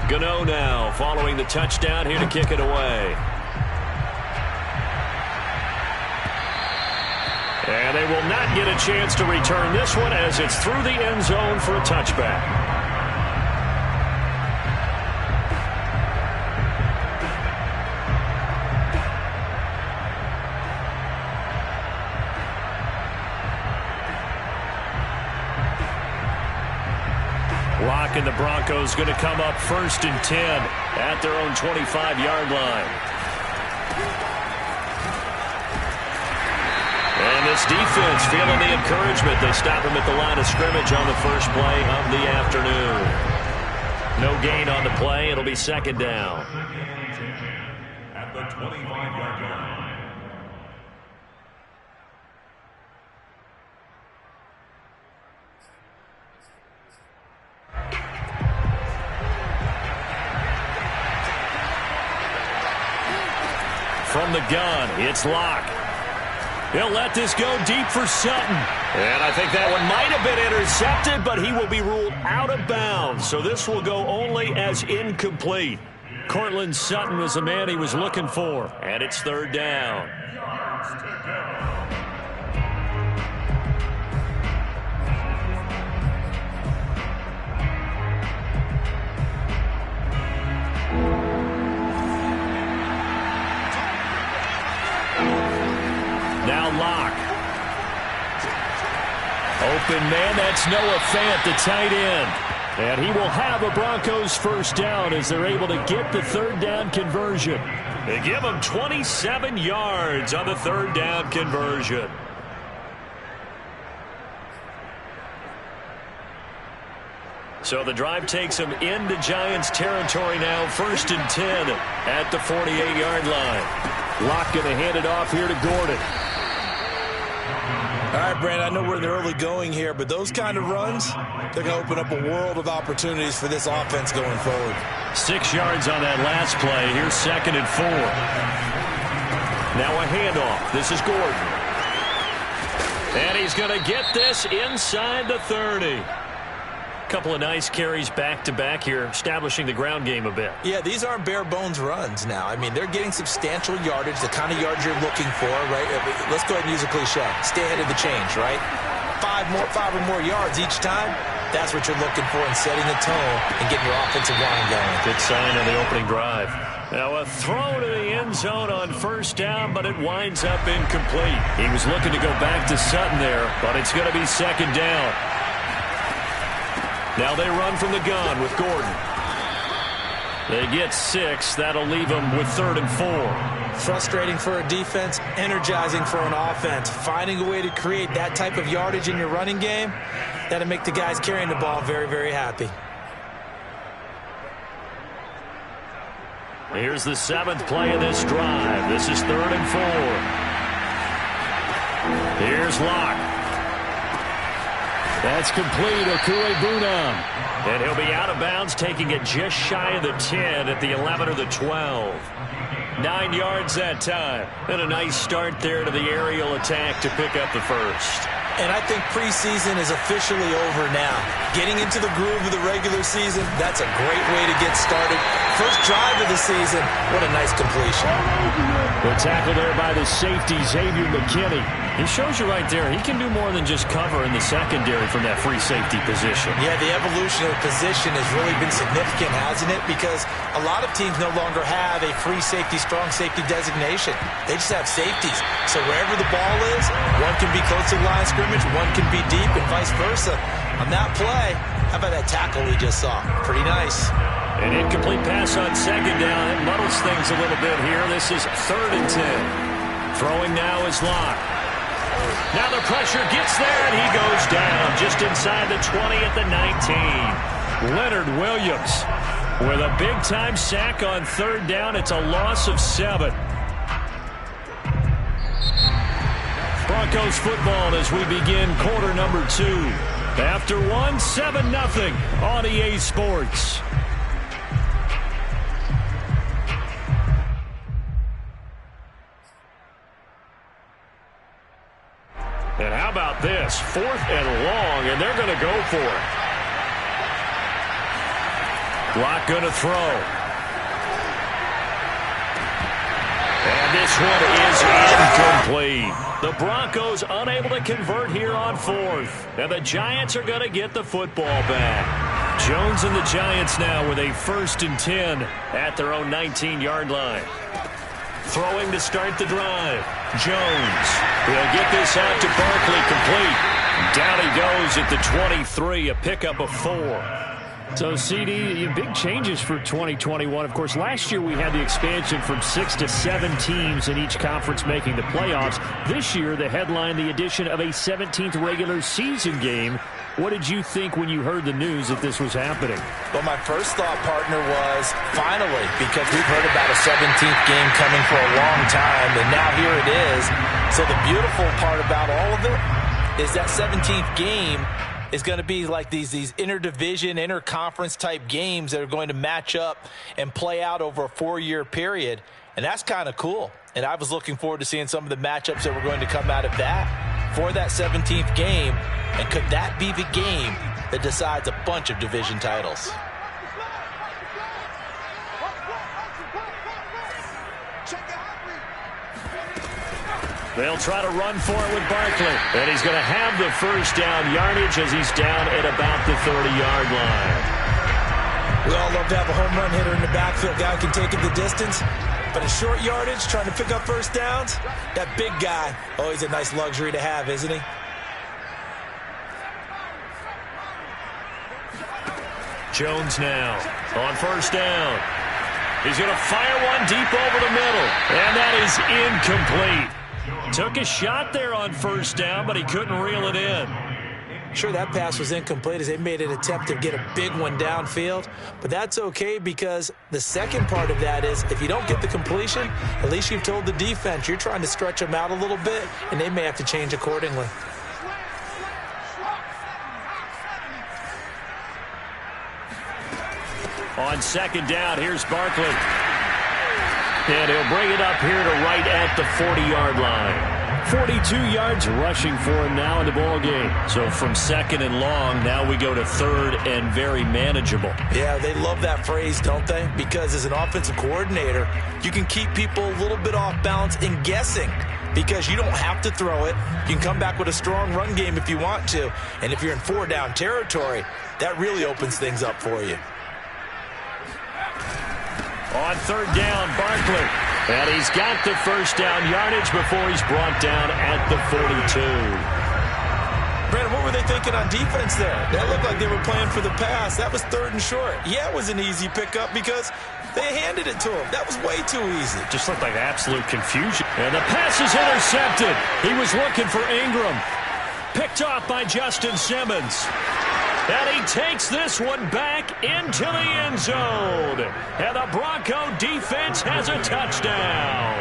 Gano now following the touchdown here to kick it away. And they will not get a chance to return this one as it's through the end zone for a touchback. And the Broncos going to come up 1st and 10 at their own 25-yard line. And this defense feeling the encouragement. They stop him at the line of scrimmage on the first play of the afternoon. No gain on the play. It'll be 2nd down. At the 25-yard line. From the gun, it's Locke. He'll let this go deep for Sutton. And I think that one might have been intercepted, but he will be ruled out of bounds. So this will go only as incomplete. Cortland Sutton was the man he was looking for. And it's 3rd down. Now Locke. Open man, that's Noah Fant, the tight end. And he will have a Broncos 1st down as they're able to get the 3rd down conversion. They give him 27 yards on the 3rd down conversion. So the drive takes him into Giants territory now, 1st and 10 at the 48-yard line. Locke going to hand it off here to Gordon. All right, Brandon, I know we're in the early going here, but those kind of runs, they're going to open up a world of opportunities for this offense going forward. 6 yards on that last play. Here's 2nd and 4. Now a handoff. This is Gordon. And he's going to get this inside the 30. Couple of nice carries back-to-back here, establishing the ground game a bit. Yeah, these aren't bare-bones runs now. I mean, they're getting substantial yardage, the kind of yards you're looking for, right? Let's go ahead and use a cliche. Stay ahead of the change, right? 5 or more yards each time. That's what you're looking for in setting the tone and getting your offensive line going. Good sign on the opening drive. Now a throw to the end zone on 1st down, but it winds up incomplete. He was looking to go back to Sutton there, but it's going to be 2nd down. Now they run from the gun with Gordon. They get 6. That'll leave them with 3rd and 4. Frustrating for a defense, energizing for an offense. Finding a way to create that type of yardage in your running game, that'll make the guys carrying the ball very, very happy. Here's the 7th play of this drive. This is 3rd and 4. Here's Locke. That's complete. Okue-Bunam. And he'll be out of bounds, taking it just shy of the 10 at the 11 or the 12. 9 yards that time. And a nice start there to the aerial attack to pick up the 1st. And I think preseason is officially over now. Getting into the groove of the regular season, that's a great way to get started. First drive of the season, what a nice completion. The tackle there by the safety, Xavier McKinney. He shows you right there, he can do more than just cover in the secondary from that free safety position. Yeah, the evolution of the position has really been significant, hasn't it? Because a lot of teams no longer have a free safety, strong safety designation. They just have safeties. So wherever the ball is, one can be close to the line of scrimmage, one can be deep, and vice versa. On that play, how about that tackle we just saw? Pretty nice. An incomplete pass on 2nd down. It muddles things a little bit here. This is 3rd and 10. Throwing now is Locke. Now the pressure gets there, and he goes down just inside the 20 at the 19. Leonard Williams with a big-time sack on 3rd down. It's a loss of 7. Broncos football as we begin quarter number 2. After 1, 7-0 on EA Sports. And how about this? 4th and long, and they're going to go for it. Lock going to throw. And this one is incomplete. The Broncos unable to convert here on fourth. And the Giants are going to get the football back. Jones and the Giants now with a 1st and 10 at their own 19-yard line. Throwing to start the drive. Jones will get this out to Barkley, complete. Down he goes at the 23, a pickup of 4. So, CD, big changes for 2021. Of course, last year we had the expansion from 6 to 7 teams in each conference making the playoffs. This year, the headline, the addition of a 17th regular season game. What did you think when you heard the news that this was happening? Well, my first thought, partner, was finally, because we've heard about a 17th game coming for a long time, and now here it is. So the beautiful part about all of it is that 17th game is going to be like these interdivision, interconference type games that are going to match up and play out over a 4-year period. And that's kind of cool. And I was looking forward to seeing some of the matchups that were going to come out of that for that 17th game. And could that be the game that decides a bunch of division titles? They'll try to run for it with Barkley. And he's going to have the first down yardage as he's down at about the 30-yard line. We all love to have a home run hitter in the backfield. Guy can take it the distance. But in short yardage, trying to pick up first downs, that big guy, always a nice luxury to have, isn't he? Jones now on first down. He's going to fire one deep over the middle. And that is incomplete. Took a shot there on first down, but he couldn't reel it in. Sure, that pass was incomplete as they made an attempt to get a big one downfield. But that's okay because the second part of that is if you don't get the completion, at least you've told the defense you're trying to stretch them out a little bit, and they may have to change accordingly. On second down, here's Barkley. And he'll bring it up here to right at the 40-yard line. 42 yards rushing for him now in the ball game. So from second and long, now we go to third and very manageable. Yeah, they love that phrase, don't they? Because as an offensive coordinator, you can keep people a little bit off balance and guessing because you don't have to throw it. You can come back with a strong run game if you want to. And if you're in 4-down territory, that really opens things up for you. On third down, Barkley. And he's got the first down yardage before he's brought down at the 42. Brandon, what were they thinking on defense there? That looked like they were playing for the pass. That was third and short. Yeah, it was an easy pickup because they handed it to him. That was way too easy. Just looked like absolute confusion. And the pass is intercepted. He was looking for Ingram. Picked off by Justin Simmons. And he takes this one back into the end zone. And the Bronco defense has a touchdown.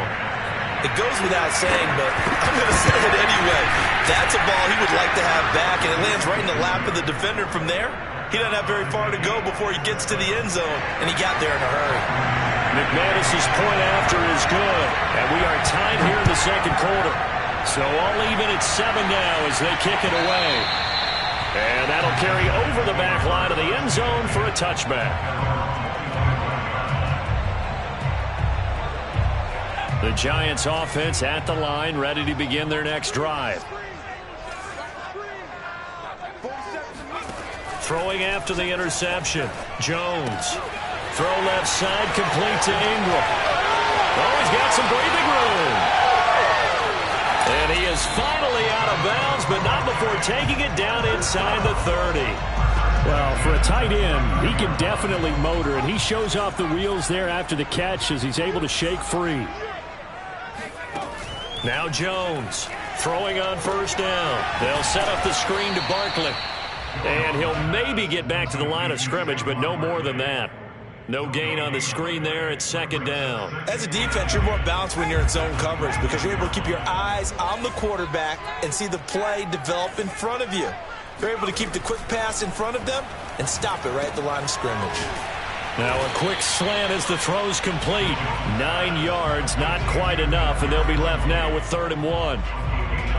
It goes without saying, but I'm going to say it anyway. That's a ball he would like to have back, and it lands right in the lap of the defender from there. He doesn't have very far to go before he gets to the end zone, and he got there in a hurry. McManus's point after is good, and we are tied here in the second quarter. So all even at 7 now as they kick it away. And that'll carry over the back line of the end zone for a touchback. The Giants offense at the line, ready to begin their next drive. Throwing after the interception. Jones. Throw left side, complete to Ingram. Oh, he's got some breathing room. And he is finally out of bounds, but not before taking it down inside the 30. Well, for a tight end, he can definitely motor, and he shows off the wheels there after the catch as he's able to shake free. Now Jones throwing on first down. They'll set up the screen to Barkley. And he'll maybe get back to the line of scrimmage, but no more than that. No gain on the screen there at second down. As a defense, you're more balanced when you're in zone coverage because you're able to keep your eyes on the quarterback and see the play develop in front of you. You're able to keep the quick pass in front of them and stop it right at the line of scrimmage. Now a quick slant as the throw's complete. 9 yards, not quite enough, and they'll be left now with 3rd and 1.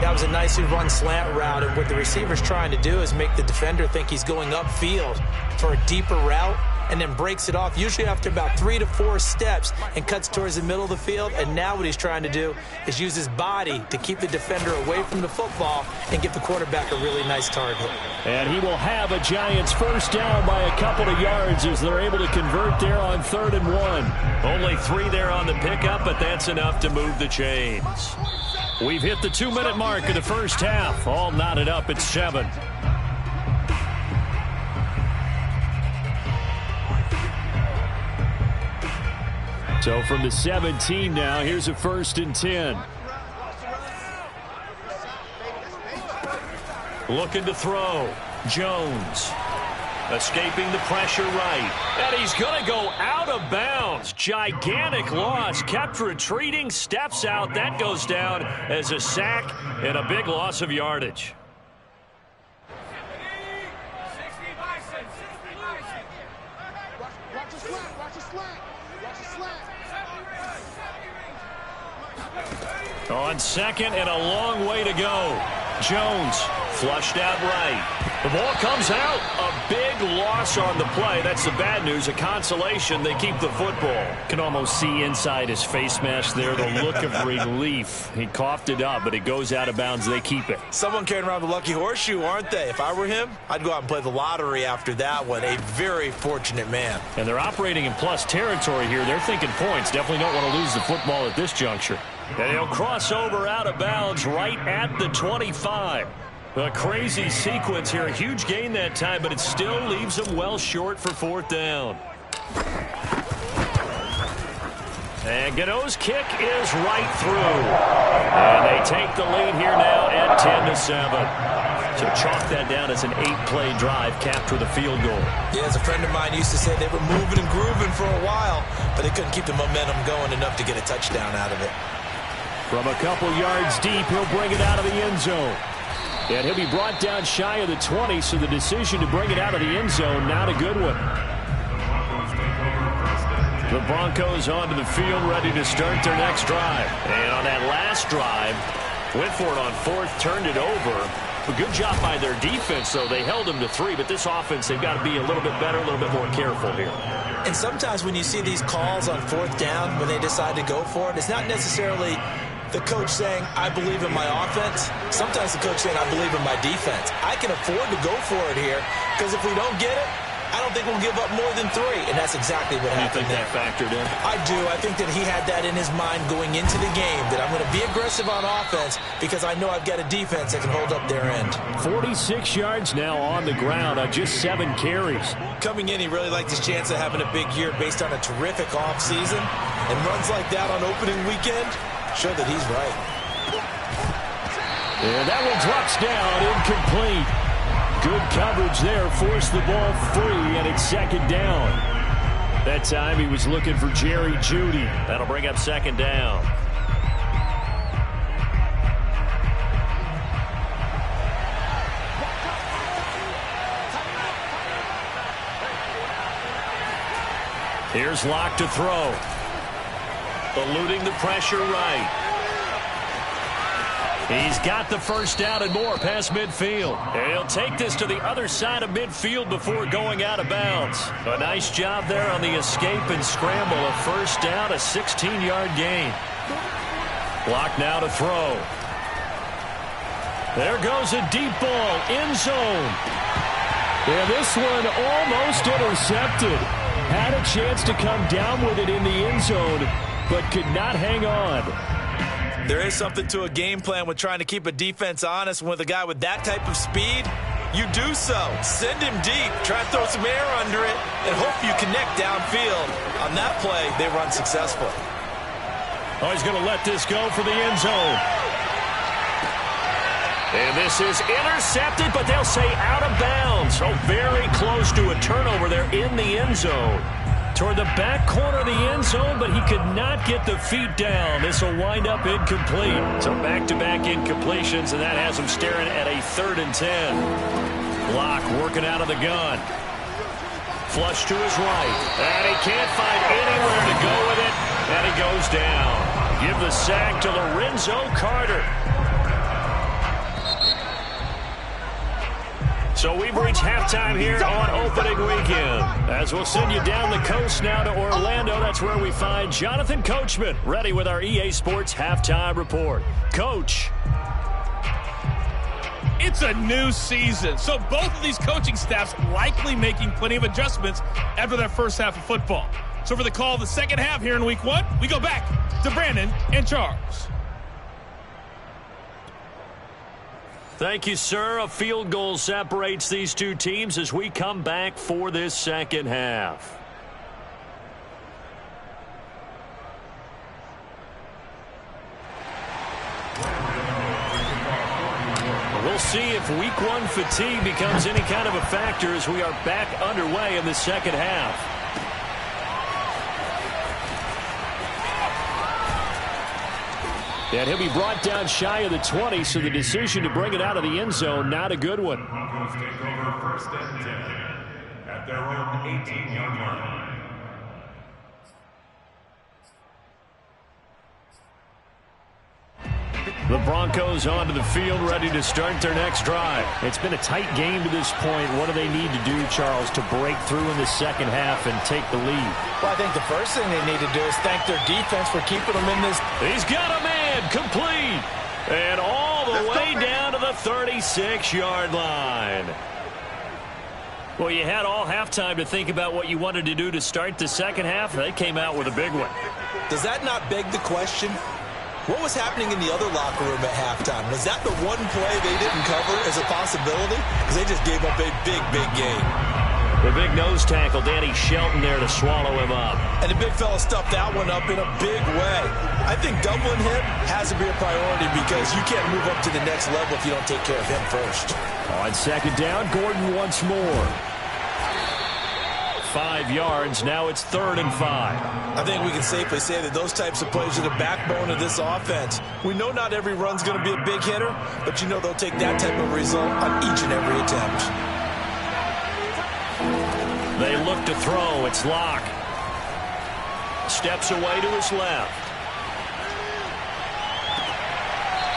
That was a nicely run slant route, and what the receiver's trying to do is make the defender think he's going upfield for a deeper route. and then breaks it off, usually after about 3 to 4 steps, and cuts towards the middle of the field. And now what he's trying to do is use his body to keep the defender away from the football and give the quarterback a really nice target. And he will have a Giants first down by a couple of yards as they're able to convert there on 3rd and 1. Only 3 there on the pickup, but that's enough to move the chains. We've hit the 2-minute mark of the first half. All knotted up at 7. So from the 17 now, here's a 1st and 10. Looking to throw. Jones. Escaping the pressure right. And he's going to go out of bounds. Gigantic loss. Kept retreating. Steps out. That goes down as a sack and a big loss of yardage. On 2nd and a long way to go. Jones flushed out right. The ball comes out. A big loss on the play. That's the bad news. A consolation. They keep the football. Can almost see inside his face mask there the look of relief. He coughed it up, but it goes out of bounds. They keep it. Someone carrying around the lucky horseshoe, aren't they? If I were him, I'd go out and play the lottery after that one. A very fortunate man. And they're operating in plus territory here. They're thinking points. Definitely don't want to lose the football at this juncture. And he'll cross over out of bounds right at the 25. A crazy sequence here. A huge gain that time, but it still leaves him well short for 4th down. And Gano's kick is right through. And they take the lead here now at 10-7. So chalk that down as an 8-play drive capped with a field goal. Yeah, as a friend of mine used to say, they were moving and grooving for a while, but they couldn't keep the momentum going enough to get a touchdown out of it. From a couple yards deep, he'll bring it out of the end zone. And he'll be brought down shy of the 20, so the decision to bring it out of the end zone, not a good one. The Broncos onto the field, ready to start their next drive. And on that last drive, went for it on 4th, turned it over. A good job by their defense, though. They held them to 3, but this offense, they've got to be a little bit better, a little bit more careful here. And sometimes when you see these calls on 4th down, when they decide to go for it, it's not necessarily the coach saying, I believe in my offense. Sometimes the coach saying, I believe in my defense. I can afford to go for it here, because if we don't get it, I don't think we'll give up more than 3. And that's exactly what happened. You think that factored in? I do. I think that he had that in his mind going into the game, that I'm going to be aggressive on offense because I know I've got a defense that can hold up their end. 46 yards now on the ground on just 7 carries. Coming in, he really liked his chance of having a big year based on a terrific offseason. And runs like that on opening weekend show that he's right. And that one drops down, incomplete. Good coverage there, forced the ball free, and it's 2nd down. That time he was looking for Jerry Jeudy. That'll bring up 2nd down. Here's Locke to throw. Eluding the pressure right. He's got the first down and more past midfield. And he'll take this to the other side of midfield before going out of bounds. A nice job there on the escape and scramble. A first down, a 16-yard gain. Locke now to throw. There goes a deep ball, end zone. And this one almost intercepted. Had a chance to come down with it in the end zone, but could not hang on. There is something to a game plan with trying to keep a defense honest. With a guy with that type of speed, you do so. Send him deep, try and throw some air under it, and hope you connect downfield. On that play, they run successful. Oh, he's going to let this go for the end zone. And this is intercepted, but they'll say out of bounds. Oh, very close to a turnover there in the end zone. Toward the back corner of the end zone, but he could not get the feet down. This will wind up incomplete. So back-to-back incompletions, and that has him staring at a 3rd and 10. Locke working out of the gun. Flush to his right. And he can't find anywhere to go with it, and he goes down. Give the sack to Lorenzo Carter. So we've reached halftime here on opening weekend. weekend. As we'll send you down the coast now to Orlando. That's where we find Jonathan Coachman ready with our EA Sports Halftime Report. Coach. It's a new season, so both of these coaching staffs likely making plenty of adjustments after their first half of football. So for the call of the second half here in Week 1, we go back to Brandon and Charles. Thank you, sir. A field goal separates these two teams as we come back for this second half. We'll see if Week 1 fatigue becomes any kind of a factor as we are back underway in the second half. And he'll be brought down shy of the 20, so the decision to bring it out of the end zone, not a good one. Broncos take over first and 10 at their own 18-yard line. The Broncos onto the field, ready to start their next drive. It's been a tight game to this point. What do they need to do, Charles, to break through in the second half and take the lead? Well, I think the first thing they need to do is thank their defense for keeping them in this. He's got a man complete. And all the way down to the 36-yard line. Well, you had all halftime to think about what you wanted to do to start the second half. They came out with a big one. Does that not beg the question? What was happening in the other locker room at halftime? Was that the one play they didn't cover as a possibility? Because they just gave up a big, big game. The big nose tackle, Danny Shelton there to swallow him up. And the big fella stuffed that one up in a big way. I think doubling him has to be a priority because you can't move up to the next level if you don't take care of him first. On second down, Gordon once more. 5 yards. Now it's 3rd and 5. I think we can safely say that those types of plays are the backbone of this offense. We know not every run's going to be a big hitter, but you know they'll take that type of result on each and every attempt. They look to throw. It's Locke. Steps away to his left.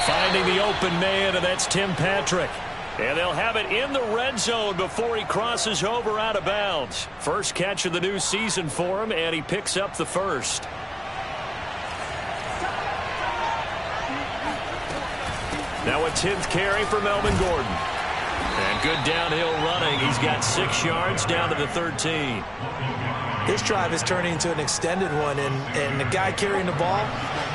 Finding the open man, and that's Tim Patrick. And they'll have it in the red zone before he crosses over out of bounds. First catch of the new season for him, and he picks up the first. Now a 10th carry for Melvin Gordon. And good downhill running. He's got 6 yards down to the 13. This drive is turning into an extended one, and the guy carrying the ball,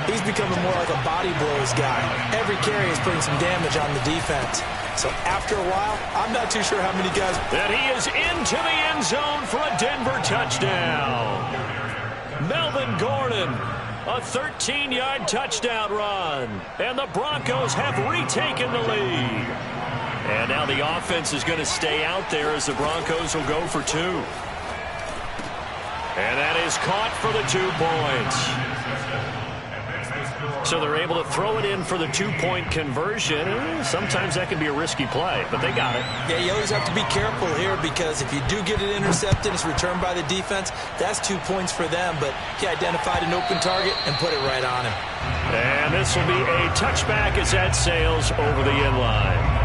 he's becoming more like a body blows guy. Every carry is putting some damage on the defense. So after a while, I'm not too sure how many guys. And he is into the end zone for a Denver touchdown. Melvin Gordon, a 13-yard touchdown run. And the Broncos have retaken the lead. And now the offense is going to stay out there as the Broncos will go for 2. And that is caught for the 2 points. So they're able to throw it in for the 2-point conversion. Sometimes that can be a risky play, but they got it. Yeah, you always have to be careful here because if you do get it intercepted, it's returned by the defense. That's 2 points for them, but he identified an open target and put it right on him. And this will be a touchback as that sails over the end line.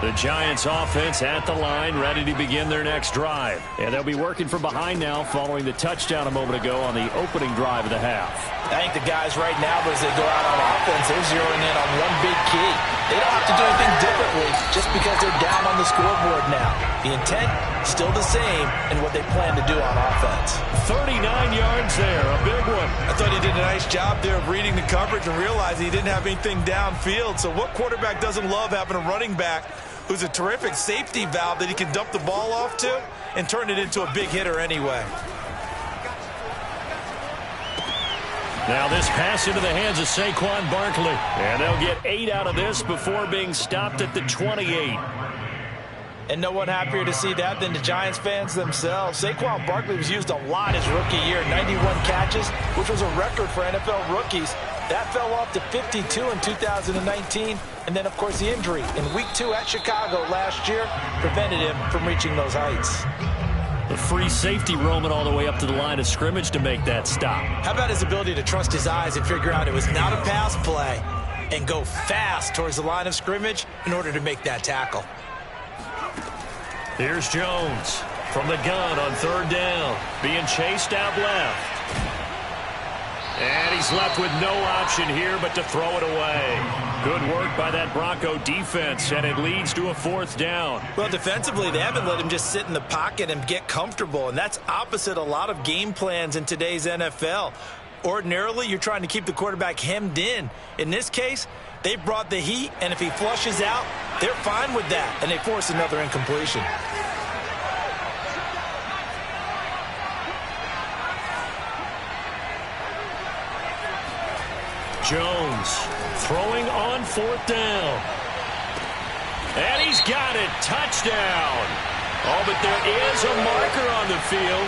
The Giants offense at the line, ready to begin their next drive. And they'll be working from behind now following the touchdown a moment ago on the opening drive of the half. I think the guys right now, as they go out on offense, they're zeroing in on one big key. They don't have to do anything differently just because they're down on the scoreboard now. The intent, still the same in what they plan to do on offense. 39 yards there, a big one. I thought he did a nice job there of reading the coverage and realizing he didn't have anything downfield. So what quarterback doesn't love having a running back who's a terrific safety valve that he can dump the ball off to and turn it into a big hitter anyway? Now this pass into the hands of Saquon Barkley. And they'll get 8 out of this before being stopped at the 28. And no one happier to see that than the Giants fans themselves. Saquon Barkley was used a lot his rookie year, 91 catches, which was a record for NFL rookies. That fell off to 52 in 2019. And then, of course, the injury in Week 2 at Chicago last year prevented him from reaching those heights. The free safety roaming all the way up to the line of scrimmage to make that stop. How about his ability to trust his eyes and figure out it was not a pass play and go fast towards the line of scrimmage in order to make that tackle. Here's Jones from the gun on third down, being chased out left. And he's left with no option here but to throw it away. Good work by that Bronco defense, and it leads to a fourth down. Well, defensively, they haven't let him just sit in the pocket and get comfortable, and that's opposite a lot of game plans in today's NFL. Ordinarily, you're trying to keep the quarterback hemmed in. In this case, they brought the heat, and if he flushes out, they're fine with that, and they force another incompletion. Jones throwing on fourth down. And he's got it. Touchdown. Oh, but there is a marker on the field.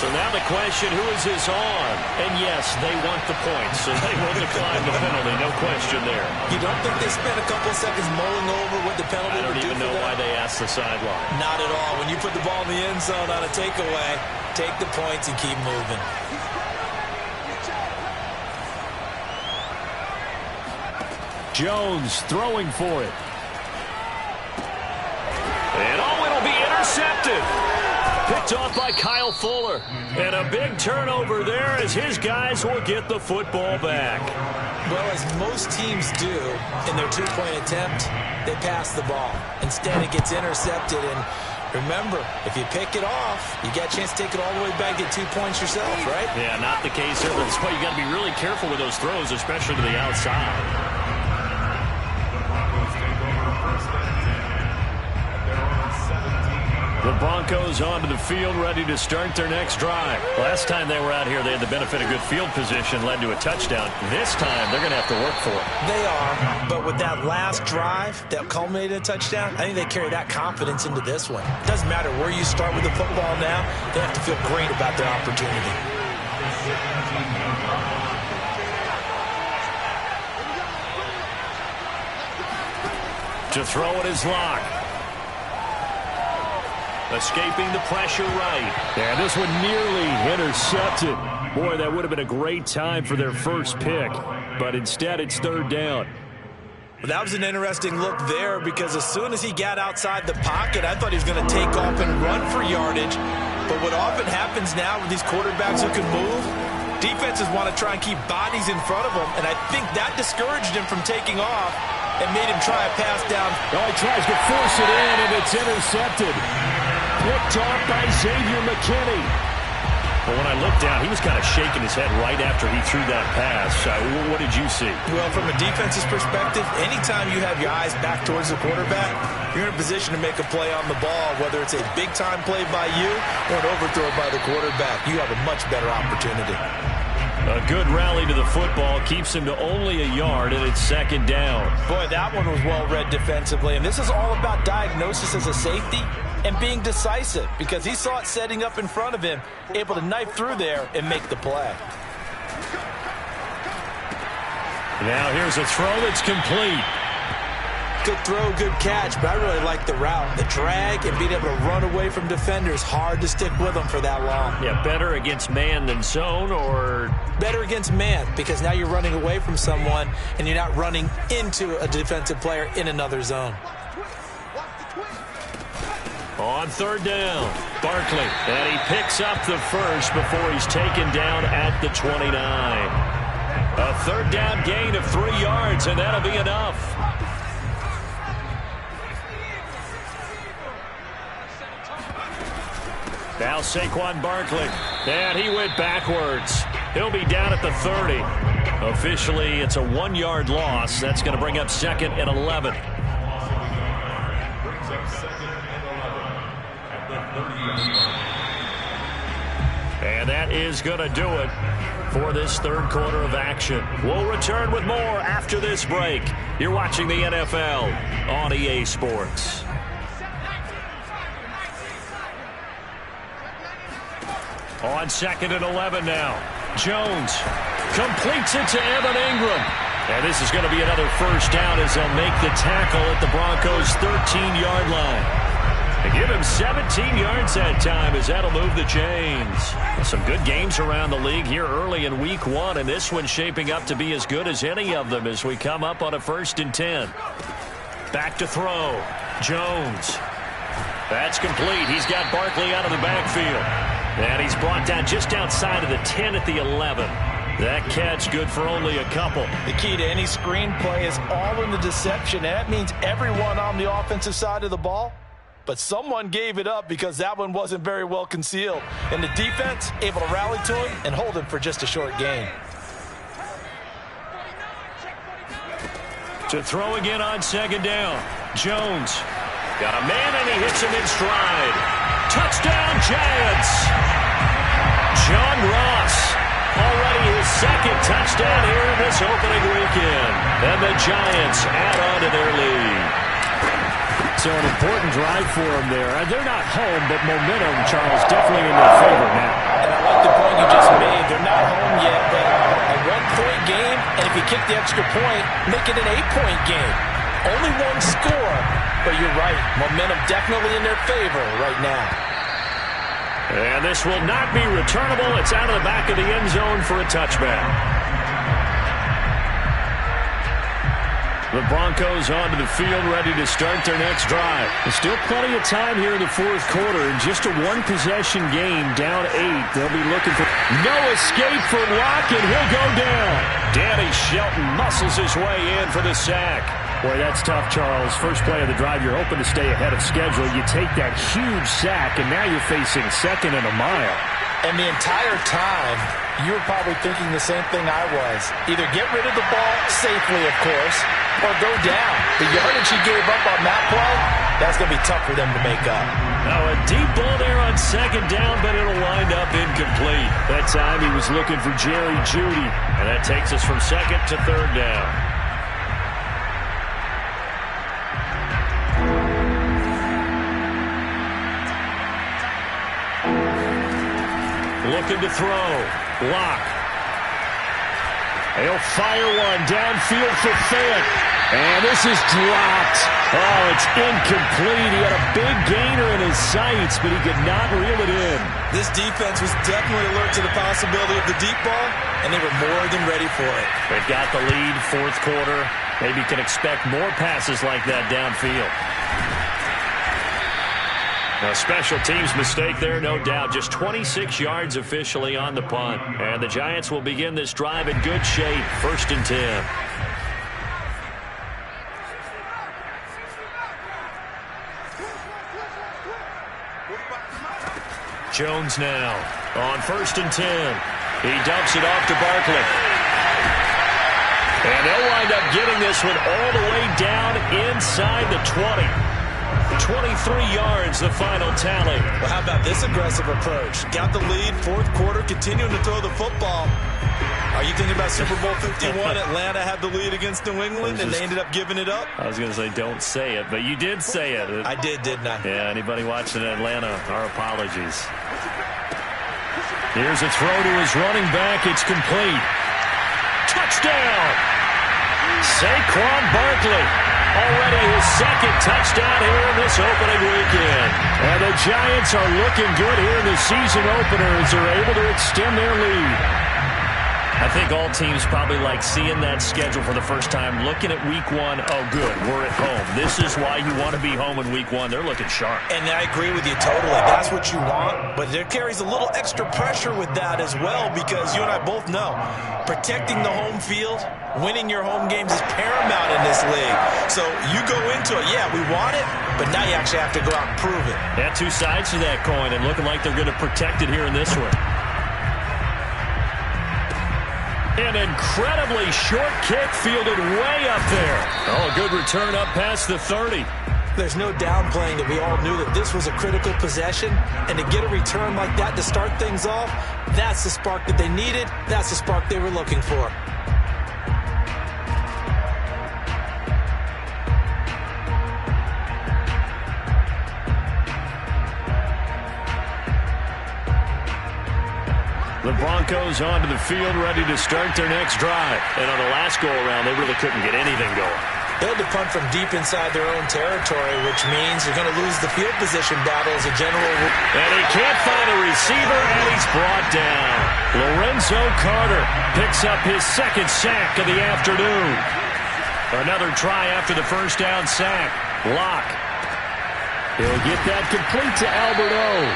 So now the question, who is this on? And yes, they want the points, so they will decline the penalty. No question there. You don't think they spent a couple of seconds mulling over what the penalty would do? I don't even know why they asked the sideline. Not at all. When you put the ball in the end zone on a takeaway, take the points and keep moving. Jones throwing for it. And it'll be intercepted. Picked off by Kyle Fuller. And a big turnover there as his guys will get the football back. Well, as most teams do in their two-point attempt, they pass the ball. Instead, it gets intercepted. And remember, if you pick it off, you get a chance to take it all the way back, get 2 points yourself, right? Yeah, not the case here. That's why you got to be really careful with those throws, especially to the outside. The Broncos onto the field, ready to start their next drive. Last time they were out here, they had the benefit of good field position, led to a touchdown. This time, they're going to have to work for it. They are, but with that last drive that culminated in a touchdown, I think they carry that confidence into this one. It doesn't matter where you start with the football now, they have to feel great about their opportunity. To throw it is Locke. Escaping the pressure right. Yeah, this one nearly intercepted. Boy, that would have been a great time for their first pick. But instead, it's third down. Well, that was an interesting look there because as soon as he got outside the pocket, I thought he was going to take off and run for yardage. But what often happens now with these quarterbacks who can move, defenses want to try and keep bodies in front of them. And I think that discouraged him from taking off and made him try a pass down. Oh, he tries to force it in, and it's intercepted. Picked off by Xavier McKinney. But when I looked down, he was kind of shaking his head right after he threw that pass. What did you see? Well, from a defense's perspective, anytime you have your eyes back towards the quarterback, you're in a position to make a play on the ball, whether it's a big-time play by you or an overthrow by the quarterback. You have a much better opportunity. A good rally to the football keeps him to only a yard, and it's second down. Boy, that one was well-read defensively, and this is all about diagnosis as a safety and being decisive because he saw it setting up in front of him, able to knife through there and make the play. Now here's a throw that's complete. Good throw, good catch, but I really like the route. The drag and being able to run away from defenders, hard to stick with them for that long. Yeah, better against man than zone, or? Better against man, because now you're running away from someone and you're not running into a defensive player in another zone. On third down, Barkley, and he picks up the first before he's taken down at the 29. A third down gain of 3 yards, and that'll be enough. Now Saquon Barkley, and he went backwards. He'll be down at the 30. Officially, it's a 1-yard loss. That's going to bring up second and 11. And that is going to do it for this third quarter of action. We'll return with more after this break. You're watching the NFL on EA Sports. On second and 11 now. Jones completes it to Evan Ingram. And this is going to be another first down as they'll make the tackle at the Broncos' 13-yard line. Give him 17 yards that time as that'll move the chains. Some good games around the league here early in week 1, and this one's shaping up to be as good as any of them as we come up on a 1st and 10. Back to throw. Jones. That's complete. He's got Barkley out of the backfield. And he's brought down just outside of the 10 at the 11. That catch good for only a couple. The key to any screenplay is all in the deception. And that means everyone on the offensive side of the ball. But someone gave it up because that one wasn't very well concealed. And the defense able to rally to him and hold him for just a short gain. To throw again on 2nd down. Jones. Got a man and he hits him in stride. Touchdown Giants. John Ross. Already his 2nd touchdown here in this opening weekend. And the Giants add on to their lead. So an important drive for them there. They're not home, but momentum, Charles, definitely in their favor now. And I like the point you just made. They're not home yet, but a 1-point game, and if you kick the extra point, make it an 8-point game. Only one score, but you're right. Momentum definitely in their favor right now. And this will not be returnable. It's out of the back of the end zone for a touchback. The Broncos onto the field, ready to start their next drive. There's still plenty of time here in the 4th quarter. In just a 1-possession game, down 8. They'll be looking for no escape for Locke, and he'll go down. Danny Shelton muscles his way in for the sack. Boy, that's tough, Charles. First play of the drive, you're hoping to stay ahead of schedule. You take that huge sack, and now you're facing 2nd and a mile. And the entire time, you were probably thinking the same thing I was. Either get rid of the ball safely, of course, or go down. The yardage he gave up on that play, that's going to be tough for them to make up. Now a deep ball there on 2nd down, but it'll wind up incomplete. That time he was looking for Jerry Jeudy. And that takes us from 2nd to 3rd down. Looking to throw. Block. He'll fire one downfield for Fant. And this is dropped. Oh, it's incomplete. He had a big gainer in his sights, but he could not reel it in. This defense was definitely alert to the possibility of the deep ball, and they were more than ready for it. They've got the lead, 4th quarter. Maybe can expect more passes like that downfield. A special teams mistake there, no doubt. Just 26 yards officially on the punt. And the Giants will begin this drive in good shape. 1st and 10. Jones now on 1st and 10. He dumps it off to Barkley. And they'll wind up getting this one all the way down inside the 20. 23 yards, the final tally. Well, how about this aggressive approach? Got the lead, 4th quarter, continuing to throw the football. Are you thinking about Super Bowl 51? Atlanta had the lead against New England, and they ended up giving it up? I was going to say, don't say it, but you did say it. I did, didn't I? Yeah, anybody watching Atlanta, our apologies. Here's a throw to his running back. It's complete. Touchdown! Saquon Barkley. Already his 2nd touchdown here in this opening weekend. And the Giants are looking good here in the season opener as they're able to extend their lead. I think all teams probably like seeing that schedule for the first time, looking at week 1. Oh, good, we're at home. This is why you want to be home in week 1. They're looking sharp. And I agree with you totally. That's what you want. But there carries a little extra pressure with that as well, because you and I both know protecting the home field, winning your home games is paramount in this league. So you go into it, yeah, we want it, but now you actually have to go out and prove it. Yeah, 2 sides to that coin, and looking like they're going to protect it here in this one. An incredibly short kick fielded way up there. Oh, a good return up past the 30. There's no downplaying that we all knew that this was a critical possession, and to get a return like that to start things off, that's the spark that they needed. That's the spark they were looking for. The Broncos onto the field, ready to start their next drive. And on the last go-around, they really couldn't get anything going. They had to punt from deep inside their own territory, which means they're going to lose the field position battle as a general rule. And he can't find a receiver, and he's brought down. Lorenzo Carter picks up his second sack of the afternoon. Another try after the first down sack. Locke. He'll get that complete to Albert O.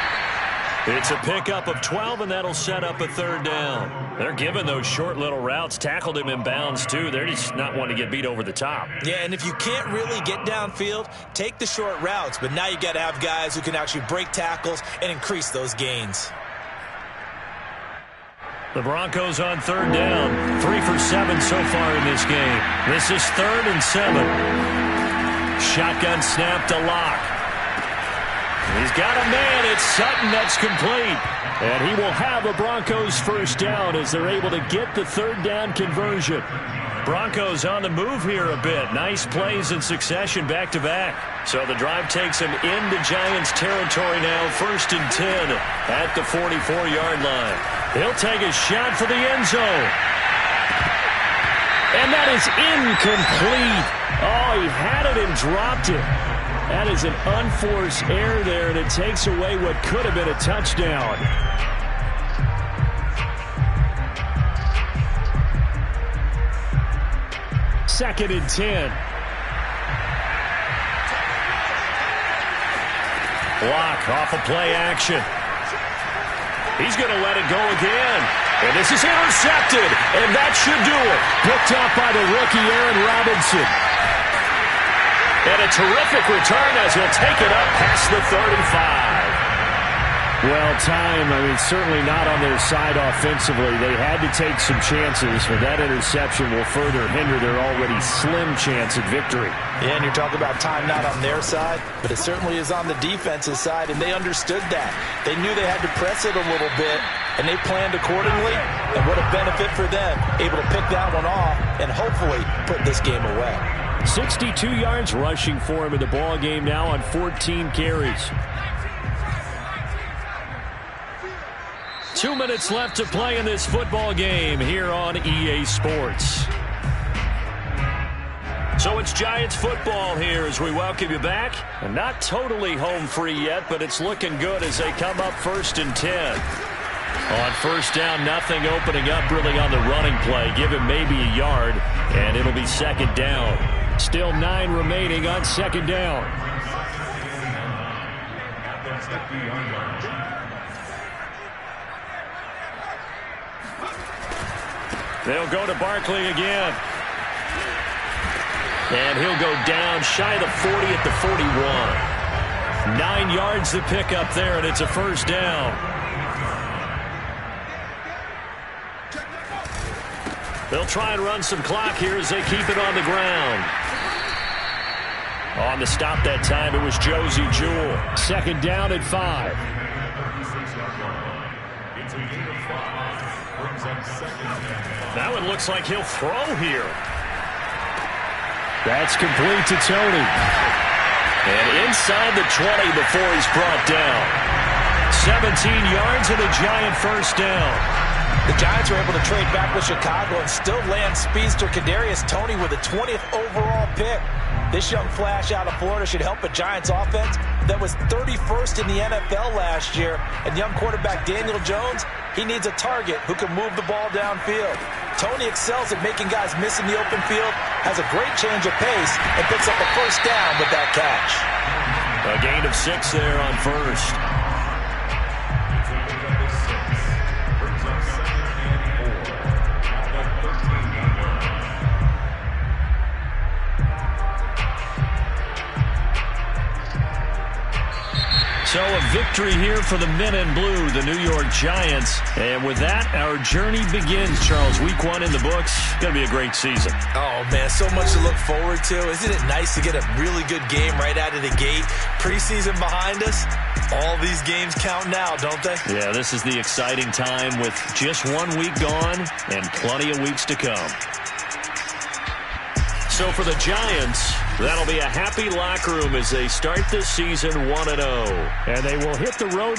It's a pickup of 12, and that'll set up a third down. They're giving those short little routes. Tackled him in bounds, too. They're just not wanting to get beat over the top. Yeah, and if you can't really get downfield, take the short routes. But now you got to have guys who can actually break tackles and increase those gains. The Broncos on third down. 3 for 7 so far in this game. This is 3rd and 7. Shotgun snap to Locke. He's got a man. It's Sutton. That's complete. And he will have a Broncos first down as they're able to get the third down conversion. Broncos on the move here a bit. Nice plays in succession back-to-back. So the drive takes him into Giants territory now. 1st and 10 at the 44-yard line. He'll take a shot for the end zone. And that is incomplete. Oh, he had it and dropped it. That is an unforced error there, and it takes away what could have been a touchdown. Second and 10. Locke off a play action. He's going to let it go again. And this is intercepted, and that should do it. Picked up by the rookie Aaron Robinson. And a terrific return as he'll take it up past the 35. Well, certainly not on their side offensively. They had to take some chances, but that interception will further hinder their already slim chance at victory. Yeah, and you're talking about time not on their side, but it certainly is on the defensive side, and they understood that. They knew they had to press it a little bit, and they planned accordingly, and what a benefit for them, able to pick that one off and hopefully put this game away. 62 yards rushing for him in the ball game now on 14 carries. 2 minutes left to play in this football game here on EA Sports. So it's Giants football here as we welcome you back. And not totally home free yet, but it's looking good as they come up 1st and 10. On first down, nothing opening up really on the running play. Give him maybe a yard, and it'll be 2nd down. Still 9 remaining on 2nd down. They'll go to Barkley again. And he'll go down shy of the 40 at the 41. 9 yards to pick up there, and it's a first down. They'll try and run some clock here as they keep it on the ground. On the stop that time, it was Josie Jewell. 2nd down at 5. Now it looks like he'll throw here. That's complete to Tony. And inside the 20 before he's brought down. 17 yards and a Giant first down. The Giants were able to trade back with Chicago and still land speedster Kadarius Toney with a 20th overall pick. This young flash out of Florida should help a Giants offense that was 31st in the NFL last year. And young quarterback Daniel Jones, he needs a target who can move the ball downfield. Toney excels at making guys miss in the open field, has a great change of pace, and picks up a first down with that catch. A gain of 6 there on first. So a victory here for the men in blue, the New York Giants. And with that, our journey begins, Charles. Week 1 in the books. Going to be a great season. Oh, man, so much to look forward to. Isn't it nice to get a really good game right out of the gate? Preseason behind us. All these games count now, don't they? Yeah, this is the exciting time with just 1 week gone and plenty of weeks to come. So for the Giants, that'll be a happy locker room as they start this season 1-0. And they will hit the road